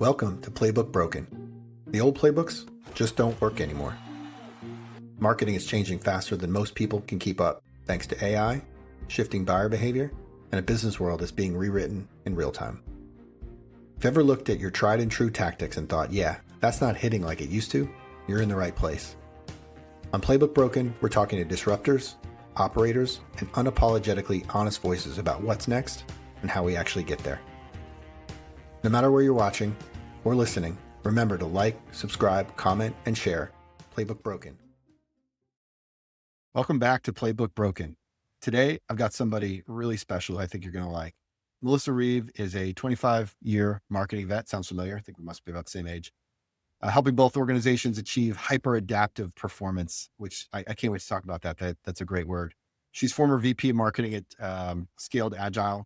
Welcome to Playbook Broken. The old playbooks just don't work anymore. Marketing is changing faster than most people can keep up, thanks to AI, shifting buyer behavior, and a business world that's being rewritten in real time. If you ever looked at your tried and true tactics and thought, yeah, that's not hitting like it used to, you're in the right place. On Playbook Broken, we're talking to disruptors, operators, and unapologetically honest voices about what's next and how we actually get there. No matter where you're watching or listening, remember to like, subscribe, comment, and share Playbook Broken. Welcome back to Playbook Broken. Today, I've got somebody really special I think you're going to like. Melissa Reeve is a 25-year marketing vet. Sounds familiar. I think we must be about the same age. Helping both organizations achieve hyper-adaptive performance, which I can't wait to talk about that. That's a great word. She's former VP of marketing at Scaled Agile,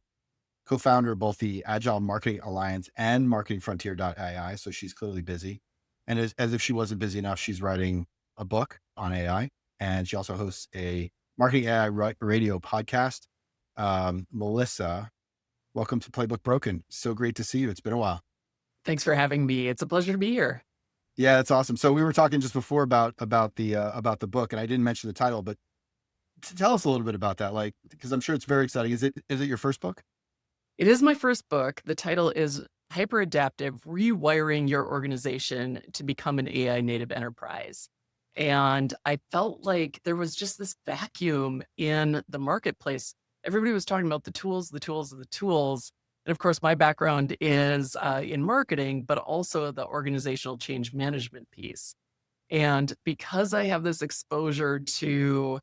co-founder of both the Agile Marketing Alliance and marketing Frontier.ai. So she's clearly busy. And as if she wasn't busy enough, she's writing a book on AI. And she also hosts a marketing AI radio podcast. Melissa, welcome to Playbook Broken. So great to see you. It's been a while. Thanks for having me. It's a pleasure to be here. Yeah, that's awesome. So we were talking just before about the book, and I didn't mention the title, but tell us a little bit about that, because I'm sure it's very exciting. Is it your first book? It is my first book. The title is Hyper-Adaptive: Rewiring Your Organization to Become an AI Native Enterprise. And I felt like there was just this vacuum in the marketplace. Everybody was talking about the tools. And of course, my background is in marketing, but also the organizational change management piece. And because I have this exposure to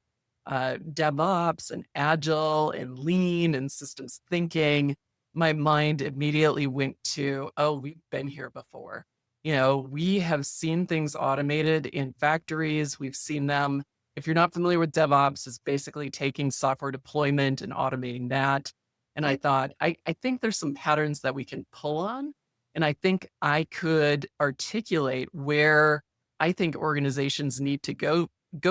DevOps and Agile and Lean and systems thinking, my mind immediately went to, oh, we've been here before. We have seen things automated in factories. We've seen them. If you're not familiar with DevOps, it's basically taking software deployment and automating that. And I thought, I think there's some patterns that we can pull on. And I think I could articulate where I think organizations need to go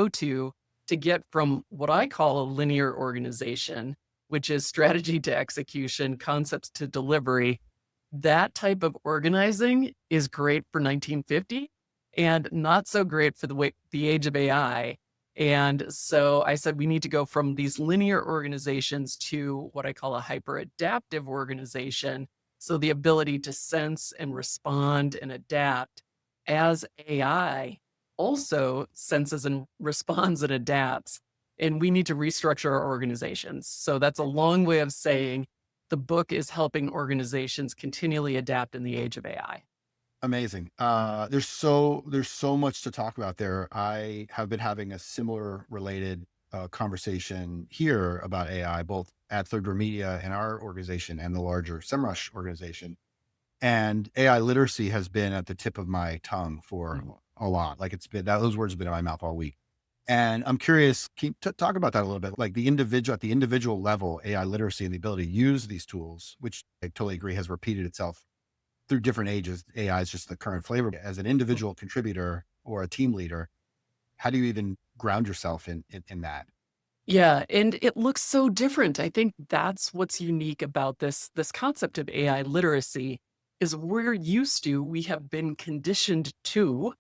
to get from what I call a linear organization, which is strategy to execution, concepts to delivery. That type of organizing is great for 1950 and not so great for the age of AI. And so I said, we need to go from these linear organizations to what I call a hyper-adaptive organization. So the ability to sense and respond and adapt as AI also senses and responds and adapts. And we need to restructure our organizations. So that's a long way of saying the book is helping organizations continually adapt in the age of AI. Amazing. There's so much to talk about there. I have been having a similar related conversation here about AI, both at Third Door Media and our organization and the larger SEMrush organization. And AI literacy has been at the tip of my tongue for a lot. Those words have been in my mouth all week. And I'm curious, can you talk about that a little bit? Like at the individual level, AI literacy and the ability to use these tools, which I totally agree has repeated itself through different ages. AI is just the current flavor. As an individual contributor or a team leader, how do you even ground yourself in that? Yeah, and it looks so different. I think that's what's unique about this concept of AI literacy is we have been conditioned to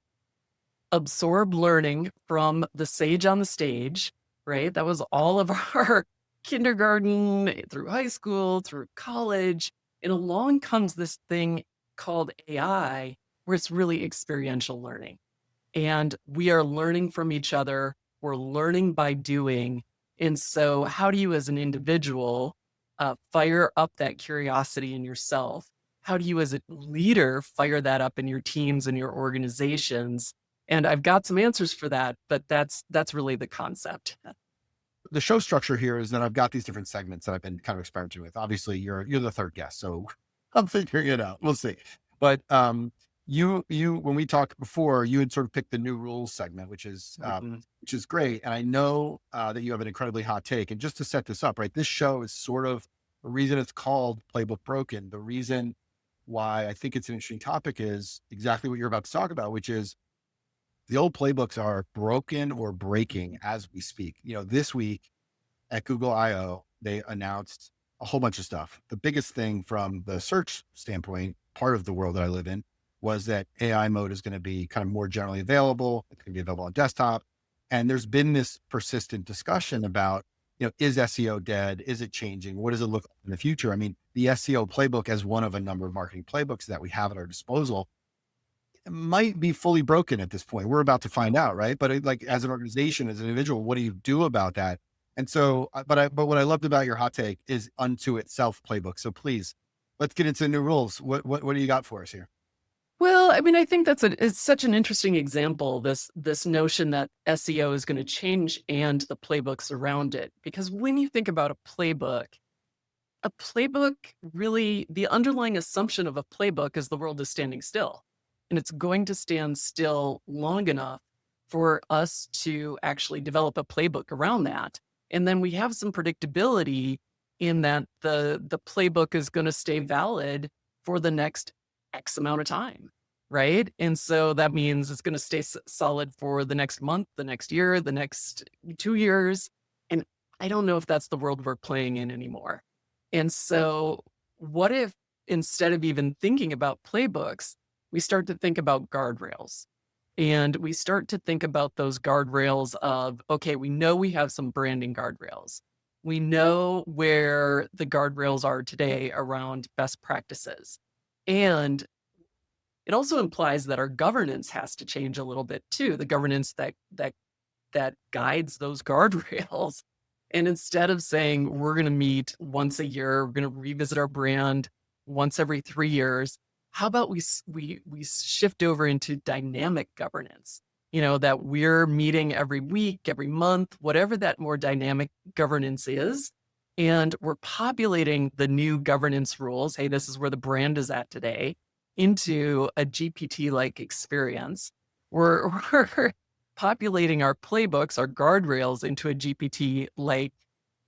absorb learning from the sage on the stage, right? That was all of our kindergarten through high school, through college. And along comes this thing called AI, where it's really experiential learning. And we are learning from each other. We're learning by doing. And so how do you as an individual fire up that curiosity in yourself? How do you as a leader fire that up in your teams and your organizations? And I've got some answers for that, but that's really the concept. The show structure here is that I've got these different segments that I've been kind of experimenting with. Obviously, you're the third guest, so I'm figuring it out. We'll see. But you when we talked before, you had sort of picked the new rules segment, which is great. And I know that you have an incredibly hot take. And just to set this up, right, this show is sort of the reason it's called Playbook Broken. The reason why I think it's an interesting topic is exactly what you're about to talk about, which is the old playbooks are broken or breaking as we speak. This week at Google I/O, they announced a whole bunch of stuff. The biggest thing from the search standpoint, part of the world that I live in, was that AI mode is going to be kind of more generally available. It's going to be available on desktop. And there's been this persistent discussion about, is SEO dead? Is it changing? What does it look like in the future? I mean, the SEO playbook as one of a number of marketing playbooks that we have at our disposal might be fully broken at this point. We're about to find out, right? But like as an organization, as an individual, what do you do about that? And so, but what I loved about your hot take is unto itself playbook. So please, let's get into the new rules. What do you got for us here? Well, I mean, I think it's such an interesting example, this notion that SEO is going to change and the playbooks around it. Because when you think about a playbook really, the underlying assumption of a playbook is the world is standing still. And it's going to stand still long enough for us to actually develop a playbook around that. And then we have some predictability in that the playbook is going to stay valid for the next X amount of time. Right. And so that means it's going to stay solid for the next month, the next year, the next 2 years. And I don't know if that's the world we're playing in anymore. And so, what if instead of even thinking about playbooks, we start to think about guardrails? And we start to think about those guardrails of, okay, we know we have some branding guardrails. We know where the guardrails are today around best practices. And it also implies that our governance has to change a little bit too, the governance that guides those guardrails. And instead of saying we're going to meet once a year, we're going to revisit our brand once every 3 years, how about we shift over into dynamic governance? That we're meeting every week, every month, whatever that more dynamic governance is, and we're populating the new governance rules. Hey, this is where the brand is at today, into a GPT-like experience. We're populating our playbooks, our guardrails into a GPT-like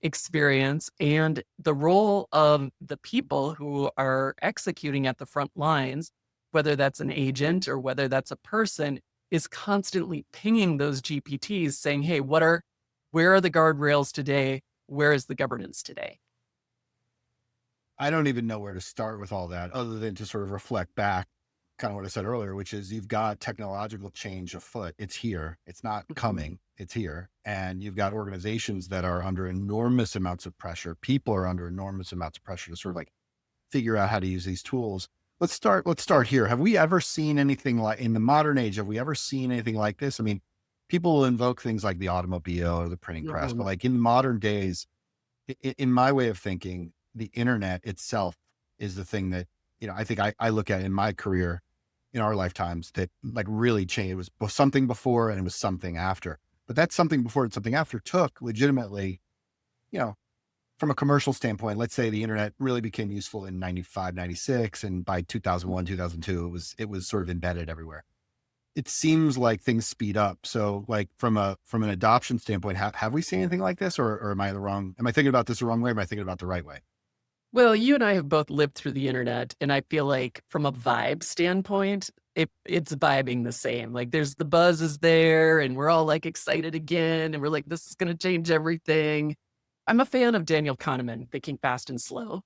experience, and the role of the people who are executing at the front lines, whether that's an agent or whether that's a person, is constantly pinging those GPTs saying, hey, where are the guardrails today? Where is the governance today? I don't even know where to start with all that other than to sort of reflect back, kind of what I said earlier, which is you've got technological change afoot. It's here. It's not coming. It's here. And you've got organizations that are under enormous amounts of pressure. People are under enormous amounts of pressure to sort of like figure out how to use these tools. Let's start here. Have we ever seen anything like in the modern age? Have we ever seen anything like this? I mean, people will invoke things like the automobile or the printing press, but Mhm. like in modern days, in my way of thinking, the internet itself is the thing that, I think I look at in my career, in our lifetimes, that like really changed. It was something before and it was something after. But that something before and something after took legitimately, you know, from a commercial standpoint, let's say the internet really became useful in 95, 96, and by 2001, 2002, it was sort of embedded everywhere. It seems like things speed up. So like from an adoption standpoint, have we seen anything like this, or am I thinking about this the wrong way? Or am I thinking about the right way? Well, you and I have both lived through the internet, and I feel like from a vibe standpoint, it's vibing the same. Like there's the buzz is there, and we're all like excited again, and we're like, this is gonna change everything. I'm a fan of Daniel Kahneman, Thinking Fast and Slow.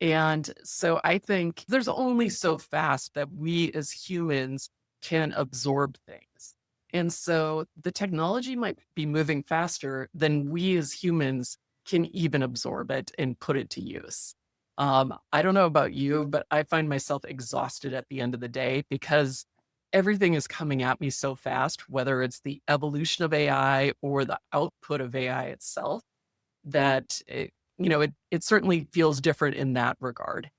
And so I think there's only so fast that we as humans can absorb things. And so the technology might be moving faster than we as humans can even absorb it and put it to use. I don't know about you, but I find myself exhausted at the end of the day because everything is coming at me so fast, whether it's the evolution of AI or the output of AI itself, that it certainly feels different in that regard.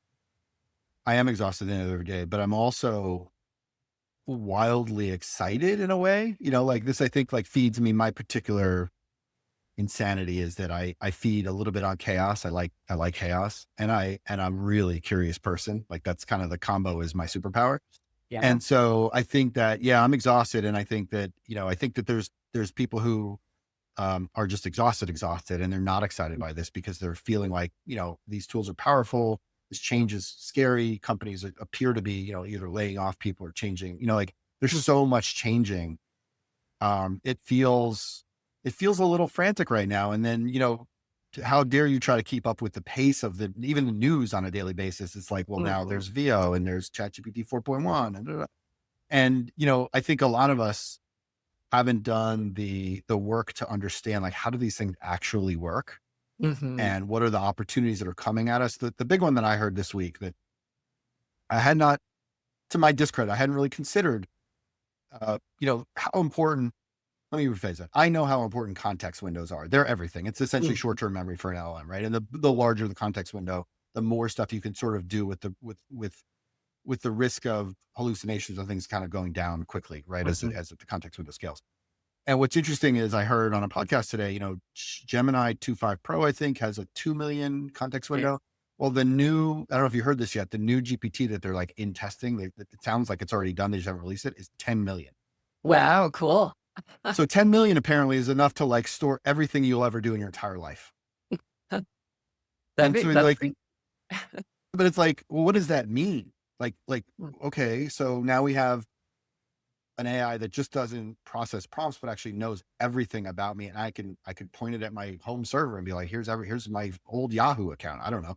I am exhausted at the end of the day, but I'm also wildly excited in a way. Like this, I think like feeds me my particular insanity is that I feed a little bit on chaos. I like chaos, and I'm really curious person. Like that's kind of the combo is my superpower. Yeah. And so I think that, yeah, I'm exhausted. And I think that there's people who are just exhausted, and they're not excited by this because they're feeling like, these tools are powerful. This change is scary. Companies appear to be, either laying off people or changing, like there's so much changing. It feels a little frantic right now. And then, how dare you try to keep up with the pace of even the news on a daily basis? It's like, well, now Mhm. there's VO and there's ChatGPT 4.1 and, I think a lot of us haven't done the work to understand, like, how do these things actually work Mhm. and what are the opportunities that are coming at us? The big one that I heard this week that I had not, to my discredit, I hadn't really considered, how important. Let me rephrase that. I know how important context windows are. They're everything. It's essentially Mhm. short-term memory for an LLM, right? And the larger the context window, the more stuff you can sort of do with the risk of hallucinations and things kind of going down quickly, right? Mhm. As the context window scales. And what's interesting is I heard on a podcast today, Gemini 2.5 Pro, I think, has a 2 million context Yeah. window. Well, I don't know if you heard this yet, the new GPT that they're like in testing, it sounds like it's already done, they just haven't released it, is 10 million. Wow, cool. So 10 million apparently is enough to like store everything you'll ever do in your entire life. That And be so that's like, pretty. but it's like, well, what does that mean? Like, Mm. okay, so now we have an AI that just doesn't process prompts, but actually knows everything about me. And I could point it at my home server and be like, here's my old Yahoo account. I don't know.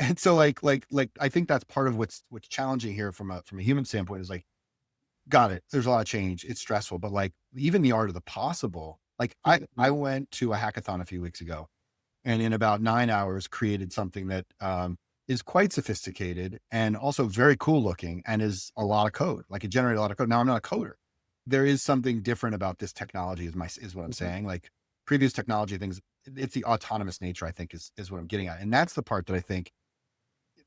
And so I think that's part of what's challenging here from a human standpoint is like, got it. There's a lot of change. It's stressful, but like even the art of the possible, like I Mhm. went to a hackathon a few weeks ago and in about 9 hours created something that is quite sophisticated and also very cool looking and is a lot of code. Like it generated a lot of code. Now I'm not a coder. There is something different about this technology is what I'm Mhm. saying. Like previous technology things, it's the autonomous nature, I think is what I'm getting at. And that's the part that I think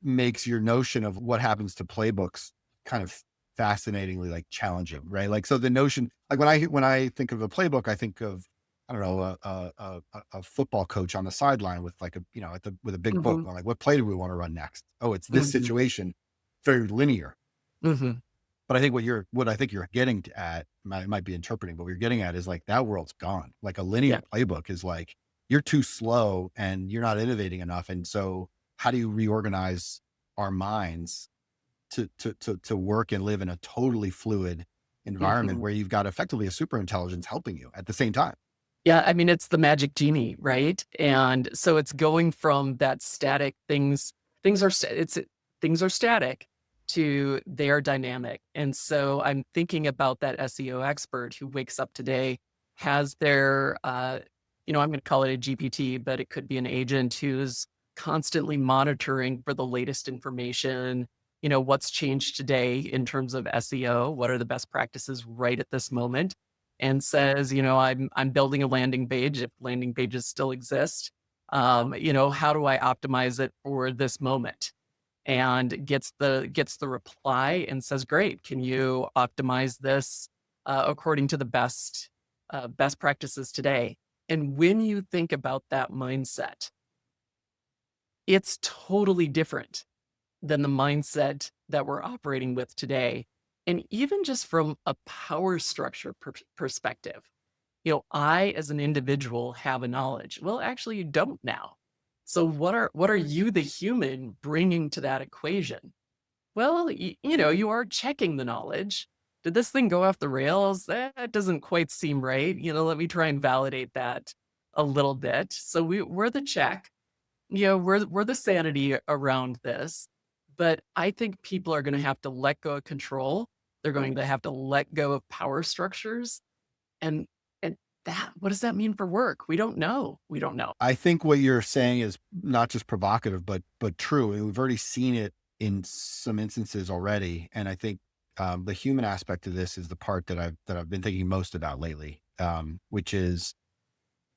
makes your notion of what happens to playbooks kind of fascinatingly like challenging, right? Like, so the notion, like when I think of a playbook, I think of, I don't know, a football coach on the sideline with like with a big book Mhm. on like, what play do we want to run next? Oh, it's this Mhm. situation, very linear. Mhm. But I think what I think you're getting at, might be interpreting, but what you're getting at is like that world's gone. Like a linear Yeah. playbook is like you're too slow and you're not innovating enough. And so how do you reorganize our minds to work and live in a totally fluid environment Mhm. where you've got effectively a super intelligence helping you at the same time? Yeah, I mean, it's the magic genie, right? And so it's going from that static things are sta it's things are static to they are dynamic. And so I'm thinking about that SEO expert who wakes up today, has their, I'm gonna call it a GPT, but it could be an agent who's constantly monitoring for the latest information, what's changed today in terms of SEO, what are the best practices right at this moment? And says, I'm building a landing page if landing pages still exist. How do I optimize it for this moment? And gets the reply and says, great, can you optimize this according to the best practices today? And when you think about that mindset, it's totally different than the mindset that we're operating with today. And even just from a power structure perspective, I as an individual have a knowledge. Well, actually, you don't now. So what are you, the human, bringing to that equation? Well, you are checking the knowledge. Did this thing go off the rails? That doesn't quite seem right. Let me try and validate that a little bit. So we're the check. We're the sanity around this. But I think people are going to have to let go of control. They're going to have to let go of power structures and and that what does that mean for work? We don't know. We don't know. I think what you're saying is not just provocative, but true. And we've already seen it in some instances already. And I think the human aspect of this is the part that I've been thinking most about lately, which is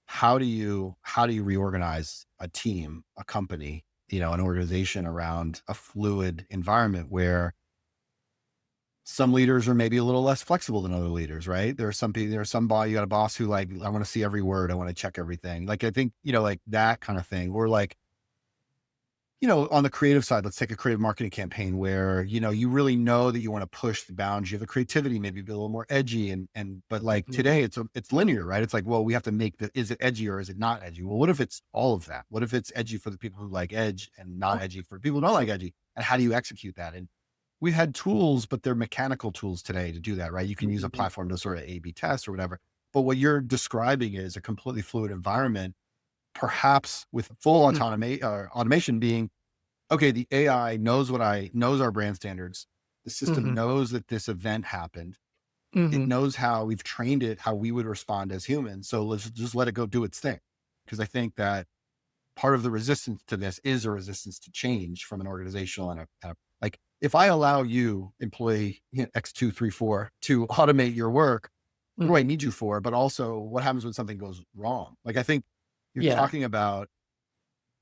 how do you reorganize a team, a company, an organization around a fluid environment where some leaders are maybe a little less flexible than other leaders, right? There are some people, there's some boss, you got a boss who like, I want to see every word. I want to check everything. Like, I think, like that kind of thing. Or like, on the creative side, let's take a creative marketing campaign where, you really know that you want to push the boundaries of the creativity, maybe be a little more edgy but like Mhm. today it's linear, right? It's like, well, we have to is it edgy or is it not edgy? Well, what if it's all of that? What if it's edgy for the people who like edge and not Oh, edgy for people who don't like edgy? And how do you execute that? And we've had tools, but they're mechanical tools today to do that, right? You can use a platform to sort of A/B test or whatever. But what you're describing is a completely fluid environment perhaps with full Mm, autonomy automation being, okay, the AI knows our brand standards. The system mhm, knows that this event happened. It mhm. knows how we've trained it, how we would respond as humans. So let's just let it go do its thing. Because I think that part of the resistance to this is a resistance to change from an organizational like if I allow you, employee X234, to automate your work, what do I Mhm. need you for? But also, what happens when something goes wrong? Like, I think you're Yeah. talking about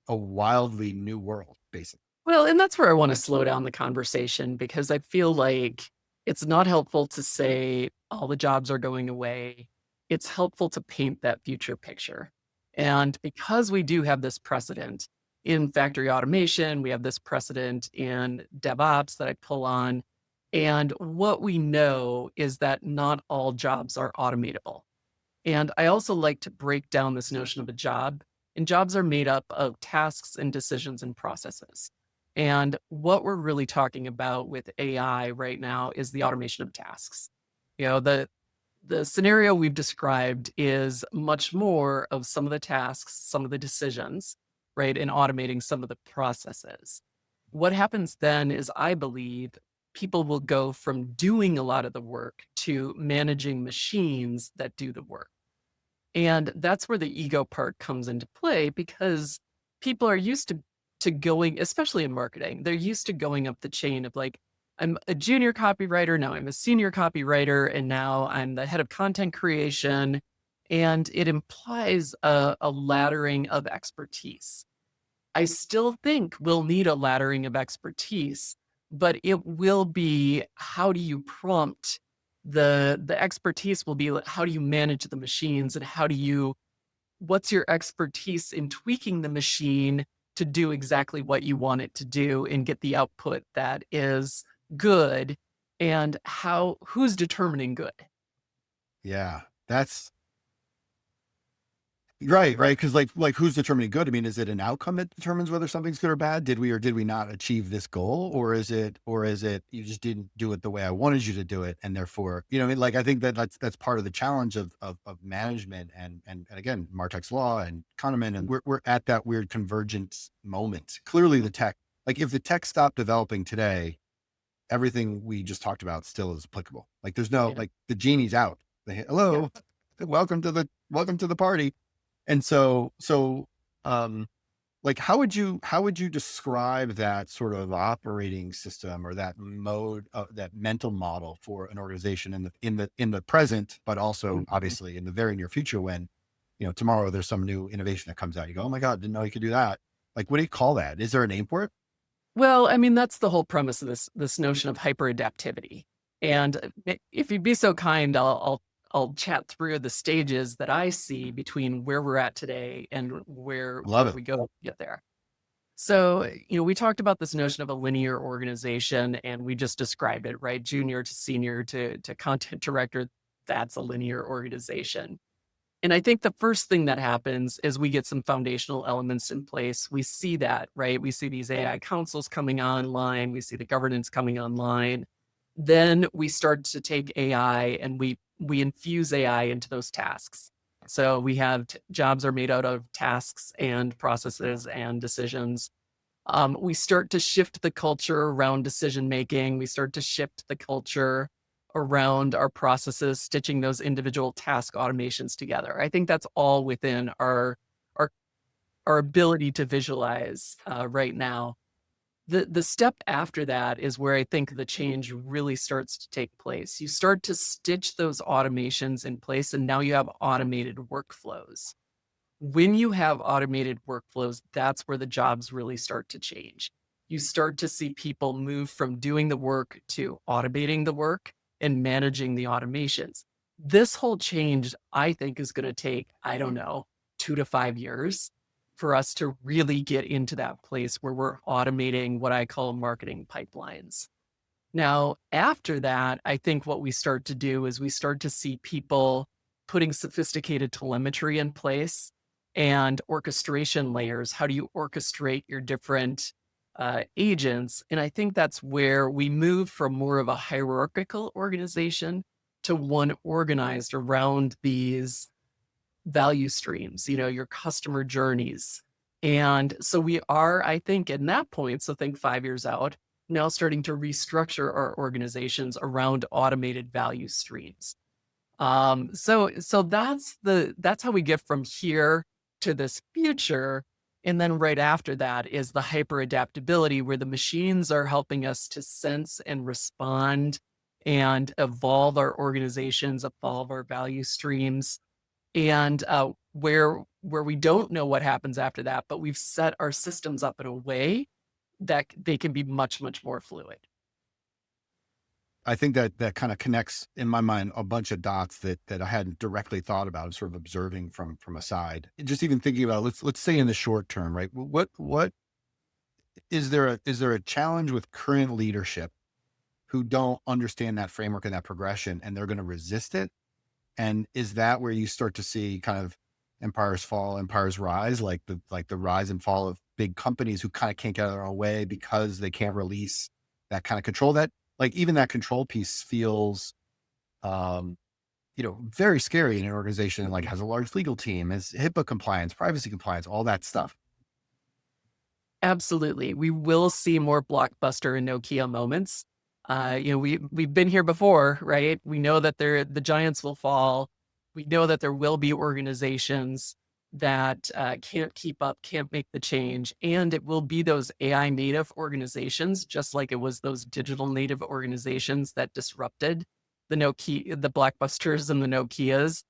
a wildly new world, basically. Well, and that's where I wanna slow down the conversation because I feel like it's not helpful to say all the jobs are going away. It's helpful to paint that future picture. And because we do have this precedent in factory automation, we have this precedent in DevOps that I pull on. And what we know is that not all jobs are automatable. And I also like to break down this notion of a job. And jobs are made up of tasks and decisions and processes. And what we're really talking about with AI right now is the automation of tasks. The scenario we've described is much more of some of the tasks, some of the decisions, right, and automating some of the processes. What happens then is I believe people will go from doing a lot of the work to managing machines that do the work. And that's where the ego part comes into play because people are used to going, especially in marketing, they're used to going up the chain of like, I'm a junior copywriter, now I'm a senior copywriter, and now I'm the head of content creation. And it implies a laddering of expertise. I still think we'll need a laddering of expertise, but it will be how do you prompt the expertise will be how do you manage the machines and how do you what's your expertise in tweaking the machine to do exactly what you want it to do and get the output that is good and how who's determining good. Yeah, that's right, right. Because who's determining good? I mean, is it an outcome that determines whether something's good or bad? Did we or did we not achieve this goal, or is it you just didn't do it the way I wanted you to do it, and therefore, I mean, like I think that that's part of the challenge of management and again, Martech's law and Kahneman, and we're at that weird convergence moment. Clearly, the tech, like if the tech stopped developing today, everything we just talked about still is applicable. Like there's no Yeah. like the genie's out. Yeah. Hello, welcome to the party. And um, like, how would you describe that sort of operating system or that mode, that mental model for an organization in the present, but also Mhm. obviously in the very near future when, tomorrow there's some new innovation that comes out. You go, oh my God, didn't know you could do that. Like, what do you call that? Is there a name for it? Well, I mean, that's the whole premise of this notion of hyperadaptivity. And if you'd be so kind, I'll chat through the stages that I see between where we're at today and Love where it. we go to get there. So, we talked about this notion of a linear organization, and we just described it, right? Junior to senior to content director. That's a linear organization. And I think the first thing that happens is we get some foundational elements in place. We see that, right? We see these AI councils coming online. We see the governance coming online. Then we start to take AI and we infuse AI into those tasks. So we have jobs are made out of tasks and processes and decisions. We start to shift the culture around decision making. We start to shift the culture around our processes, stitching those individual task automations together. I think that's all within our our ability to visualize right now. The step after that is where I think the change really starts to take place. You start to stitch those automations in place, and now you have automated workflows. When you have automated workflows, that's where the jobs really start to change. You start to see people move from doing the work to automating the work and managing the automations. This whole change, I think, is going to take, I don't know, 2 to 5 years for us to really get into that place where we're automating what I call marketing pipelines. Now, after that, I think what we start to do is we start to see people putting sophisticated telemetry in place and orchestration layers. How do you orchestrate your different agents? And I think that's where we move from more of a hierarchical organization to one organized around value streams, your customer journeys. And so we are, I think, at that point, so think 5 years out, now starting to restructure our organizations around automated value streams. So that's how we get from here to this future. And then right after that is the hyper adaptability, where the machines are helping us to sense and respond and evolve our organizations, evolve our value streams, and where we don't know what happens after that, but we've set our systems up in a way that they can be much, much more fluid. I think that that kind of connects in my mind a bunch of dots that I hadn't directly thought about, sort of observing from a side. And just even thinking about, let's say in the short term, right? What is there a challenge with current leadership who don't understand that framework and that progression, and they're going to resist it? And is that where you start to see kind of empires fall, empires rise, like the rise and fall of big companies who kind of can't get out of their own way because they can't release that kind of control? That, like, even that control piece feels um, very scary in an organization that, like, has a large legal team, has HIPAA compliance, privacy compliance, all that stuff. Absolutely. We will see more Blockbuster and Nokia moments. We've been here before, right? We know that the giants will fall. We know that there will be organizations that can't keep up, can't make the change, and it will be those AI native organizations, just like it was those digital native organizations that disrupted the Blockbusters and the Nokias.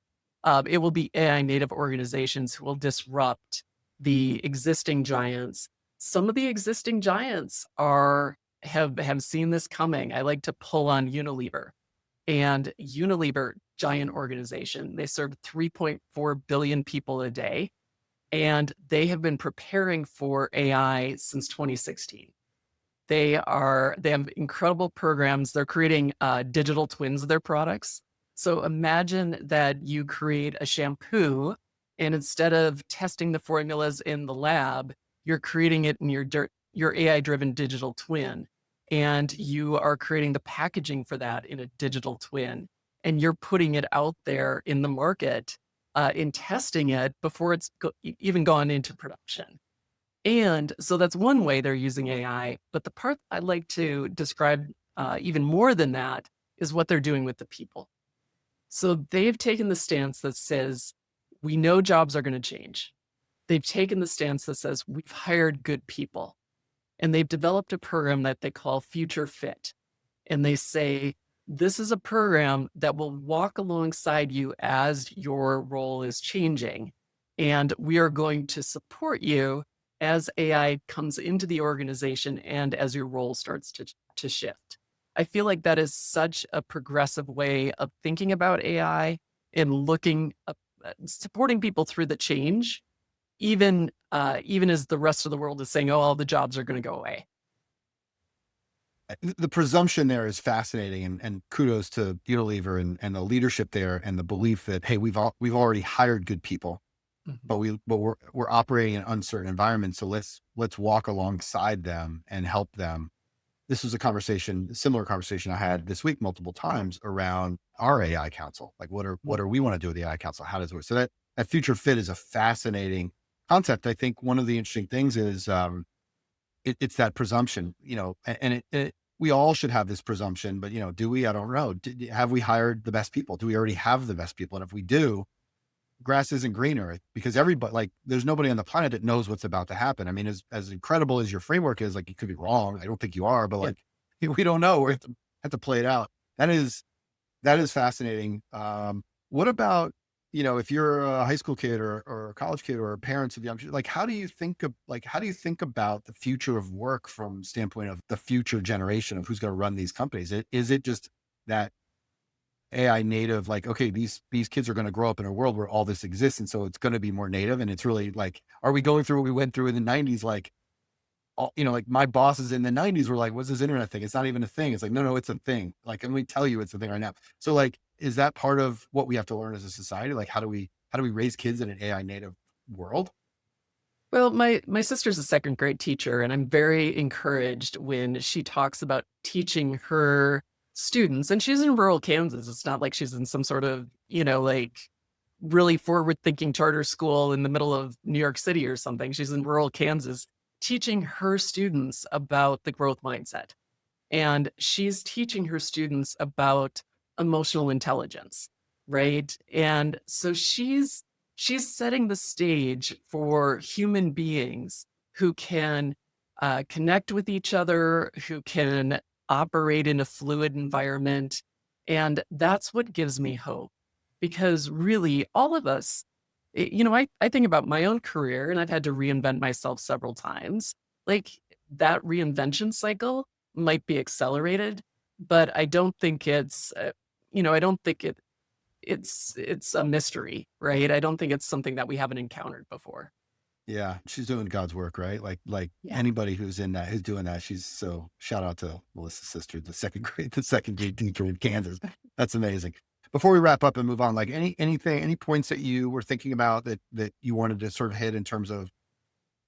It will be AI native organizations who will disrupt the existing giants. Some of the existing giants have seen this coming. I like to pull on Unilever. And Unilever, giant organization, they serve 3.4 billion people a day, and they have been preparing for AI since 2016. They have incredible programs. They're creating digital twins of their products. So imagine that you create a shampoo, and instead of testing the formulas in the lab, you're creating it in your AI-driven digital twin, and you are creating the packaging for that in a digital twin, and you're putting it out there in the market, in testing it before it's even gone into production. And so that's one way they're using AI. But the part I'd like to describe even more than that is what they're doing with the people. So they've taken the stance that says, we know jobs are going to change. They've taken the stance that says, we've hired good people. And they've developed a program that they call Future Fit. And they say, this is a program that will walk alongside you as your role is changing. And we are going to support you as AI comes into the organization and as your role starts to shift. I feel like that is such a progressive way of thinking about AI and supporting people through the change, even as the rest of the world is saying, "Oh, all the jobs are going to go away." The presumption there is fascinating, and kudos to Unilever and the leadership there, and the belief that, hey, we've already hired good people, Mhm. but we're operating in uncertain environments, so let's walk alongside them and help them. This was a similar conversation I had this week multiple times around our AI council. Like, what are we want to do with the AI council? How does it work? So that future fit is a fascinating concept. I think one of the interesting things is it's that presumption, and we all should have this presumption, but do we? I don't know. Have we hired the best people? Do we already have the best people? And if we do, grass isn't greener, because everybody, like, there's nobody on the planet that knows what's about to happen. I mean, as incredible as your framework is, like, you could be wrong. I don't think you are, but, Yeah. like, we don't know. We have to play it out. That is fascinating. What about, if you're a high school kid or a college kid or parents of young, like, how do you think about the future of work from standpoint of the future generation of who's going to run these companies? Is it just that AI native, like, okay, these kids are going to grow up in a world where all this exists, and so it's going to be more native, and it's really like, are we going through what we went through in the 90s? Like, like, my bosses in the 90s were like, what's this internet thing? It's not even a thing. It's like, no, it's a thing. Like, and we tell you it's a thing right now. So, like, is that part of what we have to learn as a society? Like, how do we raise kids in an AI native world? Well, my sister's a second grade teacher, and I'm very encouraged when she talks about teaching her students. And she's in rural Kansas. It's not like she's in some sort of, like really forward thinking charter school in the middle of New York City or something. She's in rural Kansas teaching her students about the growth mindset. And she's teaching her students about emotional intelligence, right? And so she's setting the stage for human beings who can connect with each other, who can operate in a fluid environment. And that's what gives me hope because really all of us, I think about my own career and I've had to reinvent myself several times. Like that reinvention cycle might be accelerated, but I don't think I don't think it's a mystery, right? I don't think it's something that we haven't encountered before. Yeah, she's doing God's work, right? Like Yeah. anybody who's in that, who's doing that, she's so shout out to Melissa's sister, the second grade teacher in Kansas. That's amazing. Before we wrap up and move on, like any points that you were thinking about that you wanted to sort of hit in terms of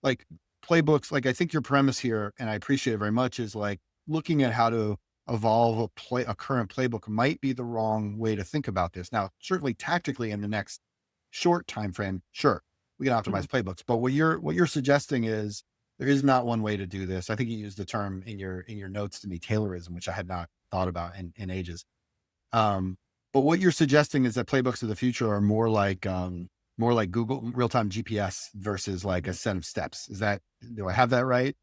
like playbooks, like I think your premise here, and I appreciate it very much, is like looking at how to evolve a current playbook might be the wrong way to think about this. Now, certainly tactically in the next short time frame, sure, we can optimize Mhm. playbooks. But what you're suggesting is there is not one way to do this. I think you used the term in your notes to me, Taylorism, which I had not thought about in ages. Um, but what you're suggesting is that playbooks of the future are more like Google real-time GPS versus like a set of steps. Do I have that right?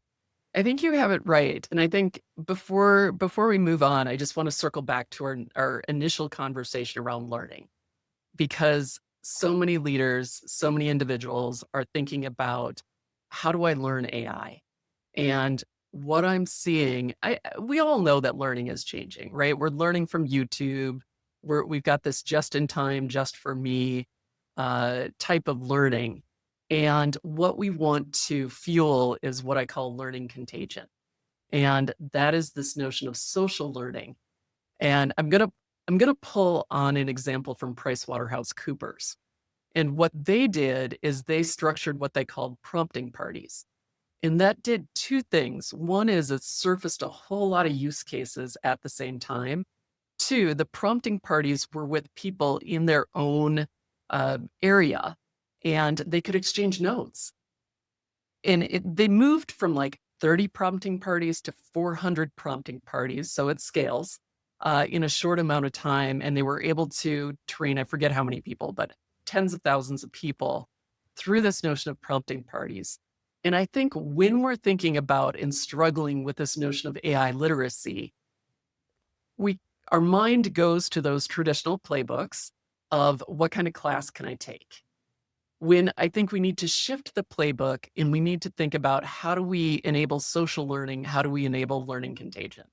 I think you have it right. And I think before we move on, I just want to circle back to our initial conversation around learning because so many leaders, so many individuals are thinking about how do I learn AI? And what I'm seeing, we all know that learning is changing, right? We're learning from YouTube. We've got this just in time, just for me type of learning. And what we want to fuel is what I call learning contagion. And that is this notion of social learning. And I'm gonna pull on an example from PricewaterhouseCoopers. And what they did is they structured what they called prompting parties. And that did two things. One is it surfaced a whole lot of use cases at the same time. Two, the prompting parties were with people in their own area and they could exchange notes. And they moved from like 30 prompting parties to 400 prompting parties. So it scales in a short amount of time. And they were able to train, I forget how many people, but tens of thousands of people through this notion of prompting parties. And I think when we're thinking about and struggling with this notion of AI literacy, we our mind goes to those traditional playbooks of what kind of class can I take? When I think we need to shift the playbook and we need to think about how do we enable social learning? How do we enable learning contagion?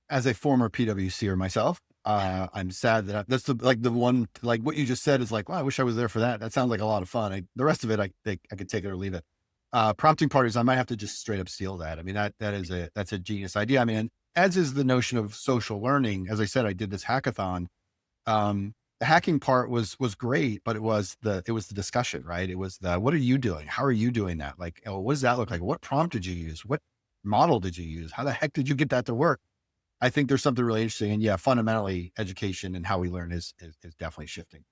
As a former PwCer myself, I'm sad that that's the one, like what you just said is like, wow, I wish I was there for that. That sounds like a lot of fun. The rest of it, I think I could take it or leave it. Prompting parties, I might have to just straight up steal that. I mean, that's a genius idea. I mean, as is the notion of social learning. As I said, I did this hackathon. The hacking part was great, but it was the discussion, right? It was what are you doing? How are you doing that? Like, oh, what does that look like? What prompt did you use? What model did you use? How the heck did you get that to work? I think there's something really interesting. And yeah, fundamentally, education and how we learn is definitely shifting.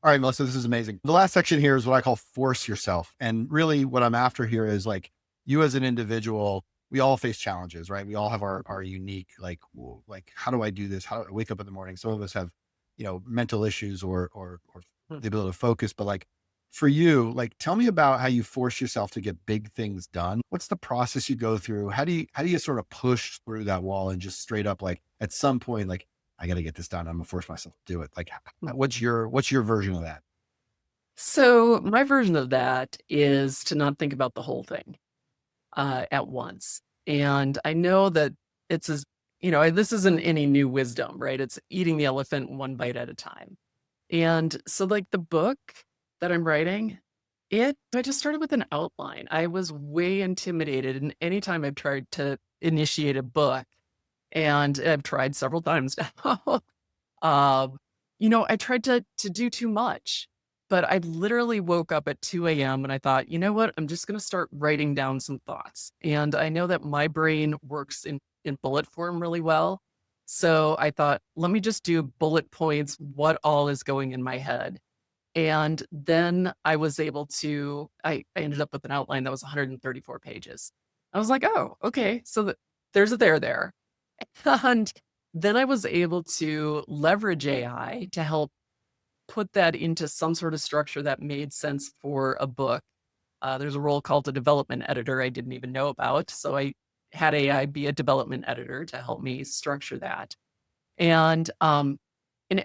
All right, Melissa, this is amazing. The last section here is what I call force yourself. And really what I'm after here is like you as an individual, we all face challenges, right? We all have our unique, like, how do I do this? How do I wake up in the morning? Some of us have, mental issues or Hmm. the ability to focus, but like for you, like, tell me about how you force yourself to get big things done. What's the process you go through? How do you sort of push through that wall and just straight up, like at some point, like, I got to get this done. I'm gonna force myself to do it. Like, what's your version of that? So my version of that is to not think about the whole thing at once. And I know that it's as this isn't any new wisdom, right? It's eating the elephant one bite at a time. And so like the book that I'm writing, I just started with an outline. I was way intimidated. And anytime I've tried to initiate a book, and I've tried several times now, um, I tried to do too much. But I literally woke up at 2 a.m. and I thought, you know what? I'm just gonna start writing down some thoughts. And I know that my brain works in bullet form really well. So I thought, let me just do bullet points, what all is going in my head. And then I was able to, I ended up with an outline that was 134 pages. I was like, oh, okay. So there's a there. And then I was able to leverage AI to help put that into some sort of structure that made sense for a book. There's a role called a development editor I didn't even know about. So I had AI be a development editor to help me structure that. And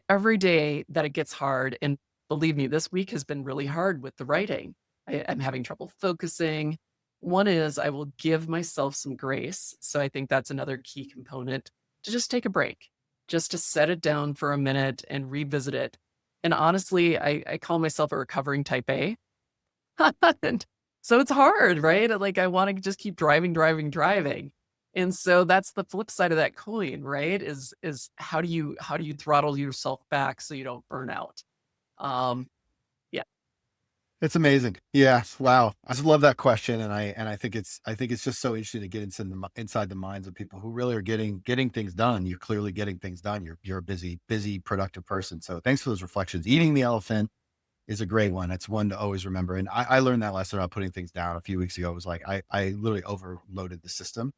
every day that it gets hard, and believe me, this week has been really hard with the writing. I'm having trouble focusing. One is I will give myself some grace. So I think that's another key component to just take a break, just to set it down for a minute and revisit it. And honestly, I call myself a recovering type A. And so it's hard, right? Like I want to just keep driving. And so that's the flip side of that coin, right? Is how do you throttle yourself back so you don't burn out? Um, yeah. It's amazing. Yeah. Wow. I just love that question. And I think it's just so interesting to get inside the minds of people who really are getting things done. You're clearly getting things done. You're a busy, productive person. So thanks for those reflections. Eating the elephant is a great one. It's one to always remember. And I learned that lesson about putting things down a few weeks ago. It was like, I literally overloaded the system.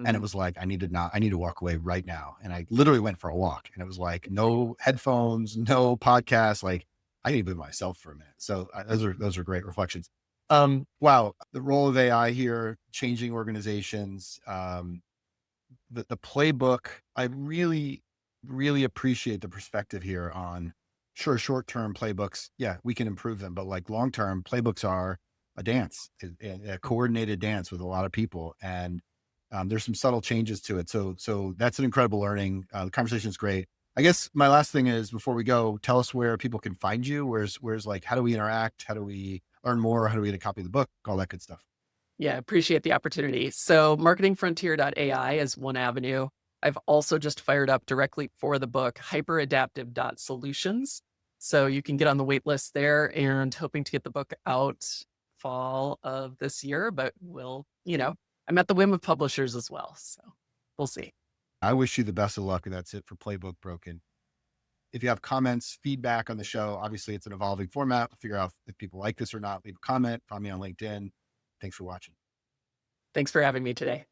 And it Mm, was like, I need to walk away right now. And I literally went for a walk, and it was like, no headphones, no podcast. Like I need to be myself for a minute. So those are great reflections. Wow. The role of AI here, changing organizations, the playbook. I really appreciate the perspective here on, sure, short-term playbooks. Yeah, we can improve them, but like long-term playbooks are a dance, a coordinated dance with a lot of people. And there's some subtle changes to it. So that's an incredible learning. The conversation is great. I guess my last thing is, before we go, tell us where people can find you. Where's like, how do we interact? How do we learn more? How do we get a copy of the book? All that good stuff. yeah, appreciate the opportunity. So marketingfrontier.ai is one avenue. I've also just fired up directly for the book hyperadaptive.solutions. So you can get on the wait list there, and hoping to get the book out fall of this year, but I'm at the whim of publishers as well. So we'll see. I wish you the best of luck. And that's it for Playbook Broken. If you have comments, feedback on the show, obviously it's an evolving format. We'll figure out if people like this or not. Leave a comment, find me on LinkedIn. Thanks for watching. Thanks for having me today.